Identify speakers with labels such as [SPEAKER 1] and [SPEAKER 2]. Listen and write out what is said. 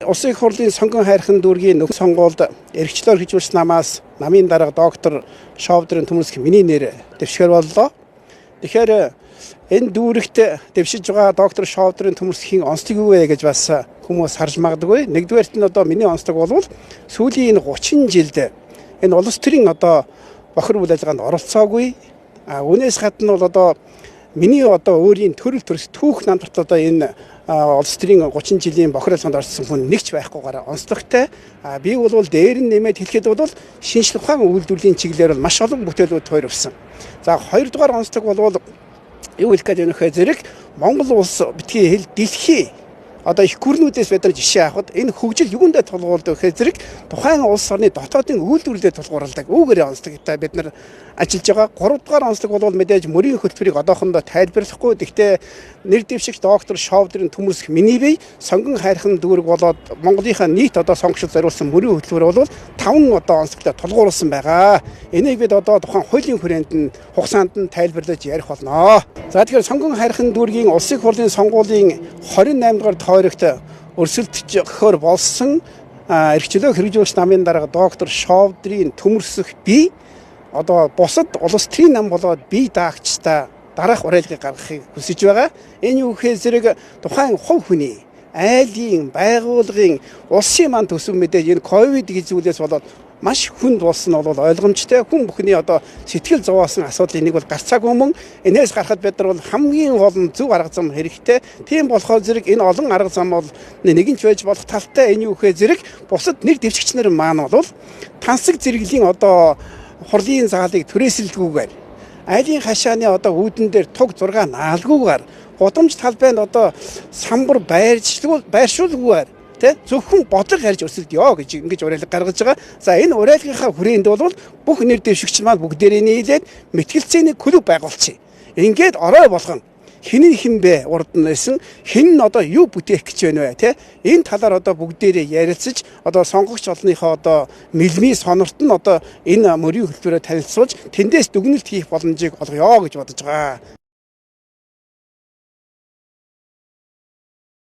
[SPEAKER 1] Улсын их хурлын сонгон хайрхан дүүргийн нөхөн сонгуульд эрхчлөөр хөгжүүлсэн намаас намын дарга доктор Шовдрын Төмөрсөх миний нэр дэвшгэр боллоо. Тэгэхээр энэ дүүрэгт дэвшиж байгаа доктор Шовдрын Төмөрсөхийн онцлог юу вэ гэж бас хүмүүс харж магадгүй. Нэгдүгээрт нь миний онцлог бол сүүлийн 30 жилд энэ улс төрийн бохир үйл ажиллагаанд оролцоогүй. Үүнээс гадна бол миний өөрийн төрөл төрс түүх намтарт энэ улс төрийн 30 жилийн бохир ажиллагаанд орсон хүн нэгч байхгүйгээр онцлогтой. Би бол дээр нь нэмээд хэлэхэд бол шинжлэх ухааны үйлдвэрлэлийн чиглэлээр бол маш олон бүтээлүүд хувирсан. За хоёрдугаар онцлог бол юу хэлэх гээд өнөхөө зэрэг Монгол улс битгий хэл дэлхий их гүрнүүдээс бид нар жишээ авахад энэ хөгжил юундээ тулгуурладаг гэхээр зэрэг тухайн улс орны дотоодын үйлдвэрлэлд тулгуурладаг. Үүгээр онцлогтой бид нар ажиллаж байгаа. Гуравдугаар онцлог бол мэдээж мөрийн хөтөлбөрийг одоохондоо тайлбарлахгүй. Гэхдээ нэр дэвшигч доктор Шовдрын Төмөрсөх миний бие сонгон хайрхан дүүрэг болоод Монголынхаа нийт сонгогчд зориулсан мөрийн хөтөлбөр бол 5 онцлогтой тулгуурласан байгаа. Энийг бид тухайн хуулийн хүрээнд нь хугацаанд нь тайлбарлаж ярих болно. За тэгэхээр сонгон хайрхан дүүргийн улсын их хурлын сонгуулийн 28 дугаар тойрогт өрсөлдөхөөр болсон эрхчлөө хэрэгжүүлэгч намын дарга доктор Шовдрын Төмөрсөх би бусад улс төрийн нам болоод бие даагчдаа дараах уриалгыг гаргахыг хүсэж байгаа. Энэ юу гэхээр зэрэг тухайн хувь хүний айлын, байгууллагын, улсын маань төсөв мэдээж энэ ковид гэж зүйлээс болоод маш хүнд болсон нь бол ойлгомжтой. Хүн бүхний сэтгэл зовоосон асуудлын нэг бол гарцаагүй мөн. Энээс гарахад бид нар бол хамгийн олон зөв арга зам хэрэгтэй. Тийм болохоор зэрэг энэ олон арга зам бол нэгэнч байж болох талтай. Энэ юу гэхээр зэрэг бусад нэр дэвшигч нар маань бол тансаг зэрэглэлийн хурлын заалыг түрээсэлгүйгээр айлын хашааны үүдэн дээр туг 6 наалгүйгээр гудамж талбайд самбар байршуулгүйгээр зөвхөн бодлого харьж өрсөлдөё гэж ингэж уриалга гаргаж байгаа. За энэ уриалгынхаа хүрээнд бол бүх нэр дэвшигч маань бүгдээрээ нийлээд мэтгэлцээний клуб байгуулчих. Ингээд орой болгоно. Хэн бэ урд нь нэсэн хэн юу бүтээх гэж байна вэ энэ талаар бүгдээрээ ярилцаж сонгогч олныхоо мэлмий сонорт нь энэ мөрийн хөтөлбөрөөр танилцуулж тэндээс дүгнэлт хийх боломжийг олгоё гэж бодож байгаа.